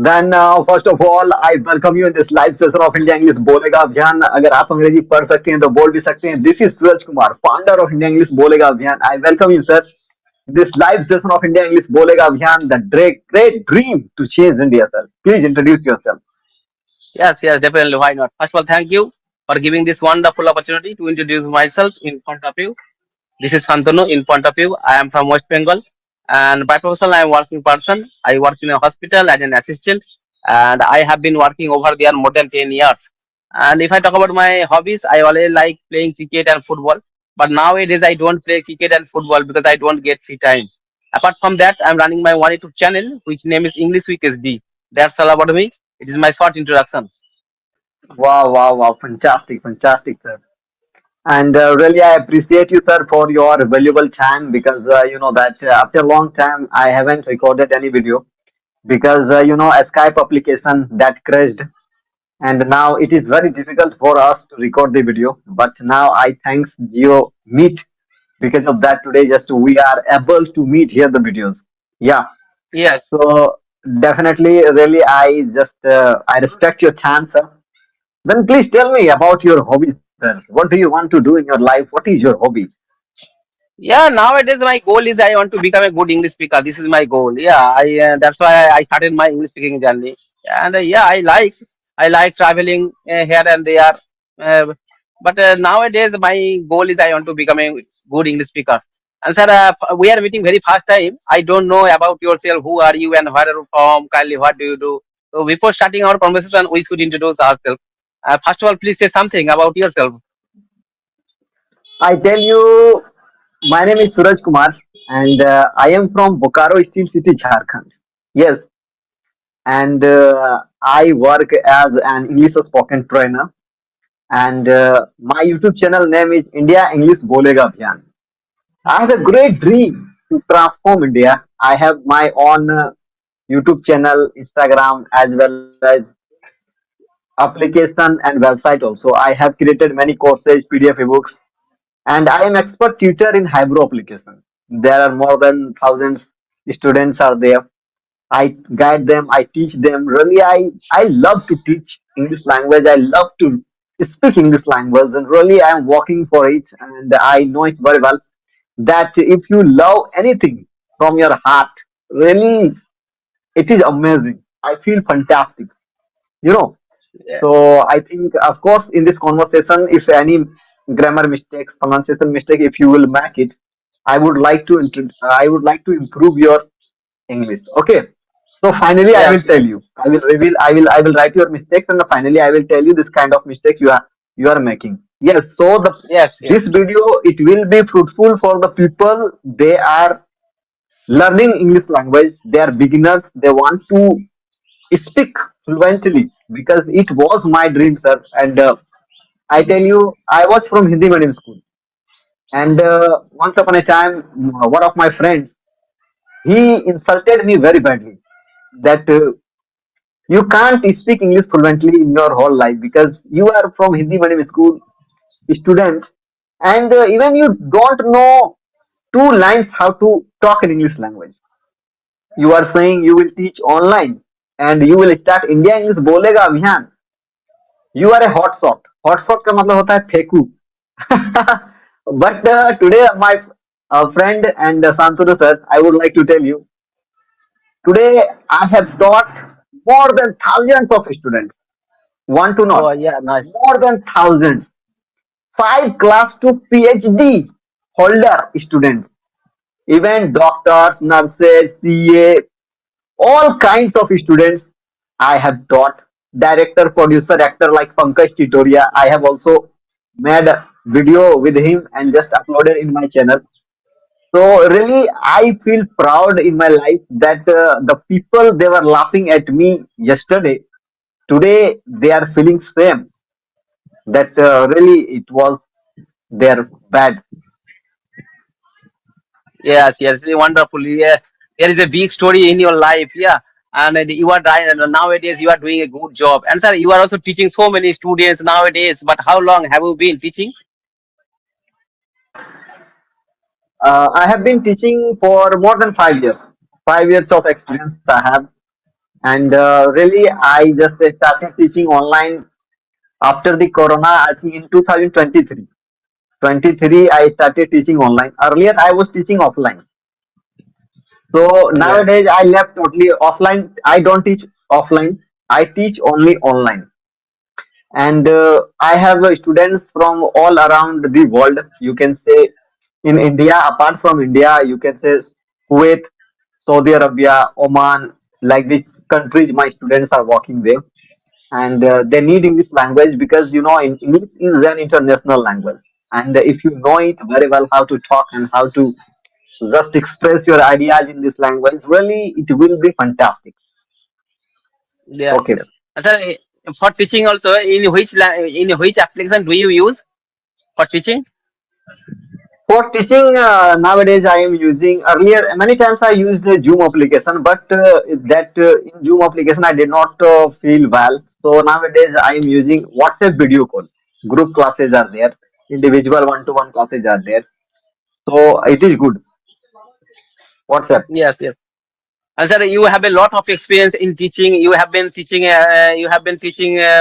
Then first of all, I welcome you in this live session of India English बोलेगा अभियान. अगर आप अंग्रेजी पढ़ सकते हैं तो बोल भी सकते हैं. This is Suraj Kumar, founder of India English बोलेगा अभियान. I welcome you, sir. This live session of India English बोलेगा अभियान, the great dream to change India, sir. Please introduce yourself. Yes, yes, definitely. Why not? First of all, thank you for giving this wonderful opportunity to introduce myself in front of you. This is Santanu in front of you. I am from West Bengal, and by profession, I am working person. I work in a hospital as an assistant, and I have been working over there more than 10 years. And if I talk about my hobbies, I always like playing cricket and football. But nowadays, I don't play cricket and football because I don't get free time. Apart from that, I'm running my one YouTube channel, which name is English with SD. That's all about me. It is my short introduction. Wow, wow, wow. Fantastic, fantastic, sir. And really, I appreciate you, sir, for your valuable time because you know that after a long time, I haven't recorded any video because you know a Skype application that crashed, and now it is very difficult for us to record the video. But now I thanks Geo Meet because of that today just we are able to meet here the videos. Yeah. Yes. So definitely, really, I just I respect your time, sir. Then please tell me about your hobby, sir. What do you want to do in your life? What is your hobby? Yeah, nowadays my goal is I want to become a good English speaker. This is my goal. Yeah, I that's why I started my English speaking journey. And yeah, I like traveling here and there. Uh, but nowadays my goal is I want to become a good English speaker. And sir, we are meeting very first time. I don't know about yourself. Who are you and where are you from? Kindly, what do you do? So before starting our conversation, we should introduce ourselves. First of all, please say something about yourself. I tell you, my name is Suraj Kumar, and I am from Bokaro Steel City, Jharkhand. Yes, and I work as an English spoken trainer, and my YouTube channel name is India English Bolega Abhiyan. I have a great dream to transform India. I have my own YouTube channel, Instagram, as well as application and website also. I have created many courses, PDF ebooks, and I am expert tutor in Hybro application. There are more than thousands students are there. I guide them, I teach them. Really, I love to teach English language. I love to speak English language, and really I am working for it, and I know it very well. That if you love anything from your heart, really, it is amazing. I feel fantastic. You know, Yeah. so I think, of course, in this conversation, if any grammar mistakes, pronunciation mistake, if you will make it, I would like to improve your English. Okay. So finally, I will Yes. tell Yes. you. I will reveal. I will write your mistakes, and finally, I will tell you this kind of mistakes you are making. Yes. So the Yes. this Yes. video it will be fruitful for the people. They are learning English language. They are beginners. They want to speak fluently because it was my dream, sir. And I tell you, I was from Hindi medium school, and once upon a time, one of my friends he insulted me very badly. That you can't speak English fluently in your whole life because you are from Hindi medium school student, and even you don't know two lines how to talk in English language. You are saying you will teach online and you will start India English बोलेगा अभियान. You are a hot shot. Hot shot का मतलब होता है फेंकू. But today, my friend and Santanu sir, I would like to tell you, today I have taught more than thousands of students. Want to Oh, not? yeah, nice. More than thousands. Five class to PhD holder students. Even doctors, nurses, CA, all kinds of students I have taught. Director, producer, actor like Pankaj Titoria. I have also made a video with him and just uploaded in my channel. So really, I feel proud in my life that the people they were laughing at me yesterday, today they are feeling same. That really it was their bad. Yes, yes, wonderful. Yeah, there is a big story in your life. Yeah, and you are trying. And nowadays, you are doing a good job. And sir, you are also teaching so many students nowadays. But how long have you been teaching? I have been teaching for more than 5 years. 5 years of experience I have. And really, I just started teaching online after the corona. I think in 2023. 23, I started teaching online. Earlier, I was teaching offline. So Yes. nowadays, I left totally offline. I don't teach offline. I teach only online. And I have students from all around the world. You can say in India, apart from India, you can say Kuwait, Saudi Arabia, Oman, like these countries my students are working there. And they need English language because English is an international language. And if you know it very well how to talk and how to just express your ideas in this language, really it will be fantastic. Yes. Okay. Yes. And sir, for teaching also, in which application do you use for teaching? For teaching, nowadays I am using, earlier many times I used the Zoom application, but that in Zoom application I did not feel well. So nowadays I am using WhatsApp video call. Group classes are there, individual one-to-one classes are there. So it is good. WhatsApp. Yes. Yes. And sir, you have a lot of experience in teaching. You have been teaching.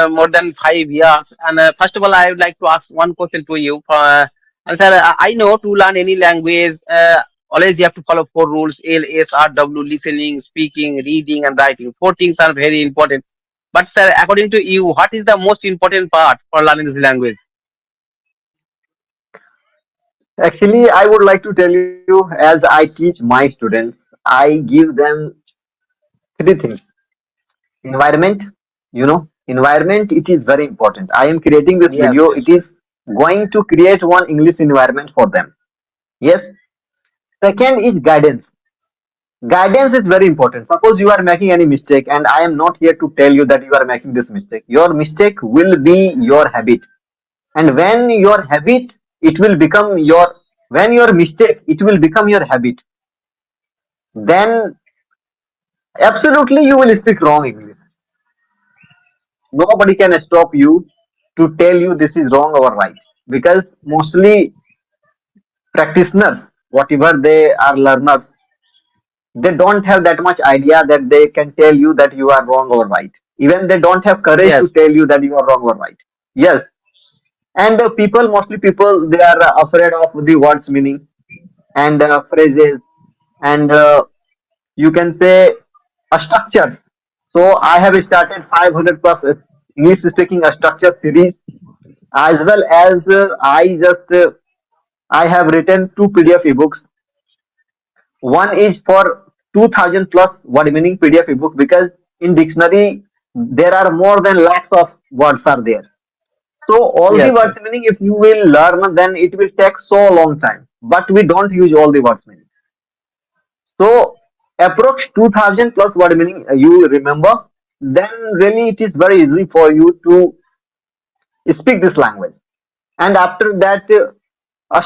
More than 5 years. And first of all, I would like to ask one question to you. And sir, I know to learn any language, always you have to follow four rules: L, S, R, W. Listening, speaking, reading, and writing. Four things are very important. But sir, according to you, what is the most important part for learning this language? Actually, I would like to tell you, as I teach my students, I give them three things. Environment, environment, it is very important. I am creating this Yes. video. It Yes. is going to create one English environment for them. Yes. Second is guidance. Guidance is very important. Suppose you are making any mistake and I am not here to tell you that you are making this mistake. Your mistake will be your habit. And when your habit, it will become your, when your mistake, it will become your habit, then absolutely you will speak wrong English. Nobody can stop you to tell you this is wrong or right, because mostly practitioners, whatever they are learners, they don't have that much idea that they can tell you that you are wrong or right. Even they don't have courage to Yes. tell you that you are wrong or right. Yes. And people, mostly people, they are afraid of the words meaning and phrases, and you can say structures. So I have started 500 plus English speaking structure series, as well as I have written two PDF ebooks. One is for 2000 plus word meaning PDF ebook, because in dictionary there are more than lakhs of words are there. So all the Yes. words Yes. meaning, if you will learn, then it will take so long time. But we don't use all the words meaning. So approach 2000 plus word meaning you remember, then really it is very easy for you to speak this language. And after that,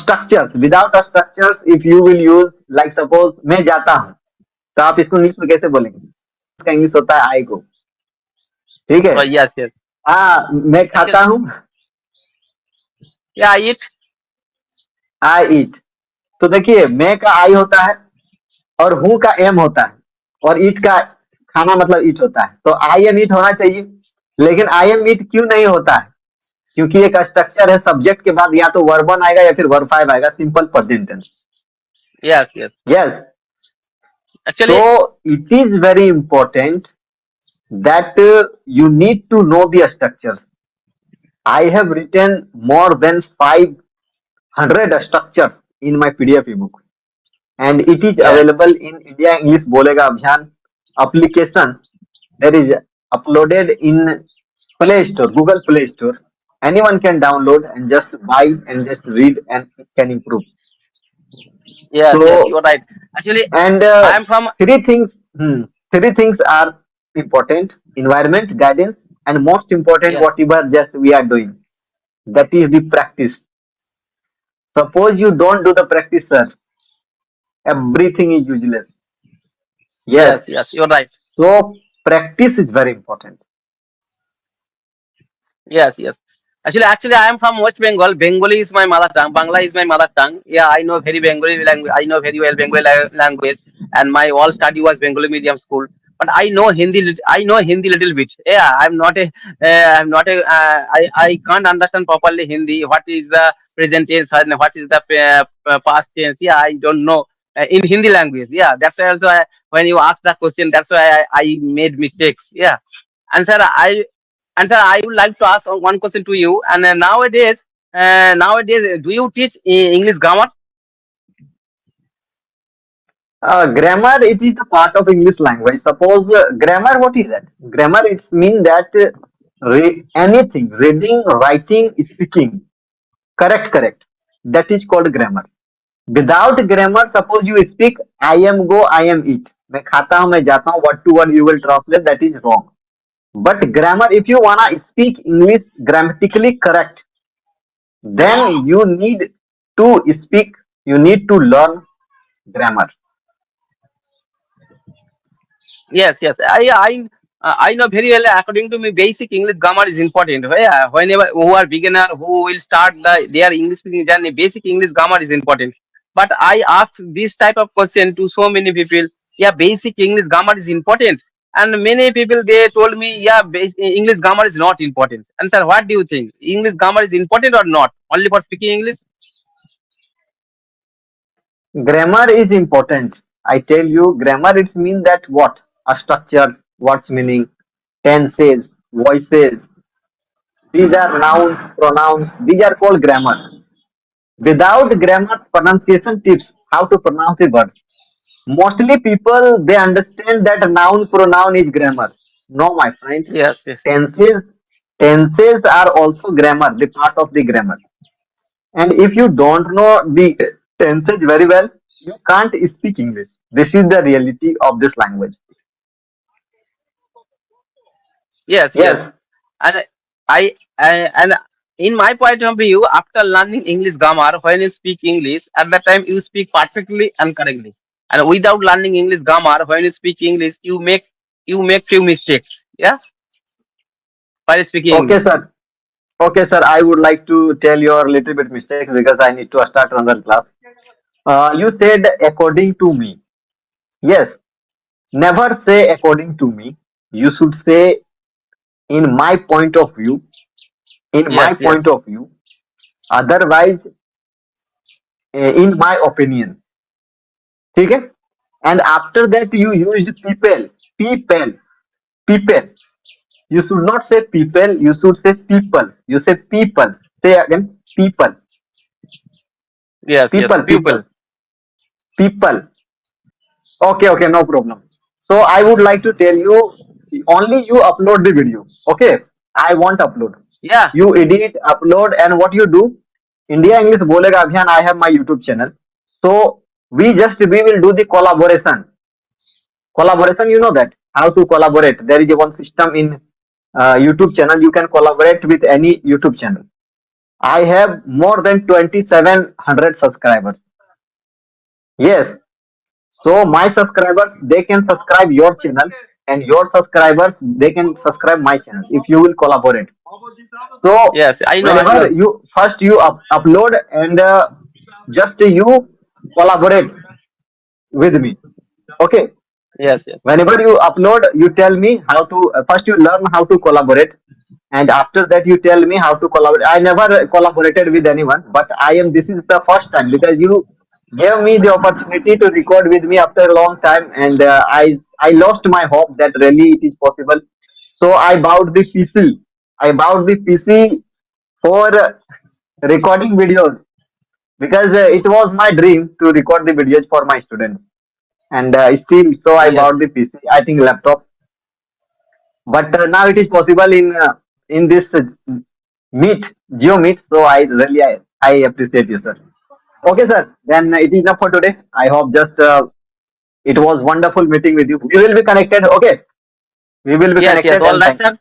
structures, without a structures, if you will use, like suppose मैं जाता हूँ, तो आप इसको English में कैसे बोलेंगे? इसका इंग्लिश होता है आई गो. ठीक है. Oh, yes. Yes. हाँ, मैं खाता Actually, हूँ, yeah, it. आई ईट. तो देखिए, मैं का आई होता है और हूँ का एम होता है और ईट का खाना मतलब ईट होता है. तो आई एम ईट होना चाहिए. लेकिन आई एम ईट क्यों नहीं होता है? क्योंकि एक स्ट्रक्चर है, सब्जेक्ट के बाद या तो वर्ब वन आएगा या फिर वर्ब फाइव आएगा, simple present tense. Yes. Yes. Yes. So Actually, it is very important that you need to know the structures. I have written more than 500 structures in my PDF ebook, and it is yes. available in India English Bolega Abhiyan application. That is uploaded in Play Store, Google Play Store. Anyone can download and just buy and just read, and it can improve. Yes, yes, So, you're right. Actually, and I am from. three things, three things are important: environment, guidance, and most important, Yes, whatever just we are doing. That is the practice. Suppose you don't do the practice, sir, everything is useless. Yes. yes, yes, you're right. So practice is very important. Yes, yes. Actually, I am from West Bengal. Bengali is my mother tongue. Bangla is my mother tongue. Yeah, I know very Bengali language. I know very well Bengali language, and my all study was Bengali medium school. but I know Hindi. I know Hindi little bit. Yeah, I'm not a. I can't understand properly Hindi. What is the present tense and what is the past tense? Yeah, I don't know in Hindi language. Yeah, that's why also when you ask that question, that's why I made mistakes. Yeah, and sir, I would like to ask one question to you. And nowadays, do you teach English grammar? Grammar, it is a part of English language. Suppose grammar, what is that? Grammar, it means that anything, reading, writing, speaking, correct, correct. That is called grammar. Without grammar, suppose you speak, I am go, I am eat. मैं खाता हूँ, मैं जाता हूँ, word to word you will translate, that is wrong. But grammar, if you wanna speak English grammatically correct, then you need to speak, you need to learn grammar. Yes, yes. I know very well. According to me, basic English grammar is important. Whenever who are beginner who will start their English speaking journey, basic English grammar is important. But I asked this type of question to so many people. Yeah, basic English grammar is important, and many people they told me, yeah, English grammar is not important. And sir, what do you think? English grammar is important or not? Only for speaking English? Grammar is important. I tell you, grammar it means that what? A structure, what's meaning, tenses, voices. These are nouns, pronouns. These are called grammar. Without grammar, pronunciation tips, how to pronounce the words. Mostly people they understand that noun pronoun is grammar. No, my friend. Yes, yes, Tenses tenses are also grammar, the part of the grammar. And if you don't know the tenses very well, you can't speak English. This is the reality of this language. yes, Yes. yes. And and in my point of view, after learning English grammar, when you speak English, at that time you speak perfectly and correctly. And without learning English grammar, when you speak English, you make few mistakes. Yeah, while speaking Okay, English. sir. Okay, sir. I would like to tell your little bit mistakes because I need to start another class. You said according to me. Yes. Never say according to me. You should say in my point of view. In my Yes, point yes, of view. Otherwise, in my opinion. ठीक है? And after that, you use people. People. People. You should not say people. You should say people. You say people. Say again. People. yes, yes. People. People. Pupil. People. Okay. Okay. No problem. So I would like to tell you. Only you upload the video. Okay. I won't upload. Yeah. You edit, upload, and what you do? India English Bolega Abhiyan. I have my YouTube channel. So we will do the collaboration. Collaboration, you know that how to collaborate. There is a one system in YouTube channel. You can collaborate with any YouTube channel. I have more than 2700 subscribers. Yes. So my subscribers they can subscribe your channel and your subscribers they can subscribe my channel if you will collaborate. So Yes, I know, I whenever know. you first you upload and just you collaborate with me. Okay. Yes, yes, Whenever you upload, you tell me how to first you learn how to collaborate, and after that you tell me how to collaborate. I never collaborated with anyone, but I am. This is the first time because you gave me the opportunity to record with me after a long time, and I lost my hope that really it is possible. So I bought the PC. I bought the PC for recording videos because it was my dream to record the videos for my students and still so I bought yes, the PC. I think laptop, but now it is possible in this meet Geo Meet. So I appreciate you, sir. Okay, sir. Then it is enough for today. I hope just it was wonderful meeting with you. We will be connected. Okay, we will be yes, yes. connected, All and right, thank you. sir.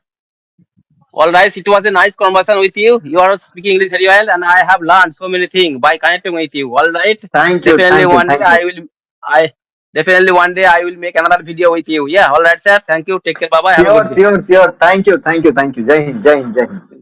All right, it was a nice conversation with you. You are speaking English very well, and I have learned so many things by connecting with you. All right, Thank you, definitely thank you, one day thank you. I definitely one day I will make another video with you. Yeah, all right, sir. Thank you. Take care. Bye bye. Have a good Sure, day. sure, sure. Thank you, thank you, thank you. Jai Hind, Jai Hind, Jai Hind.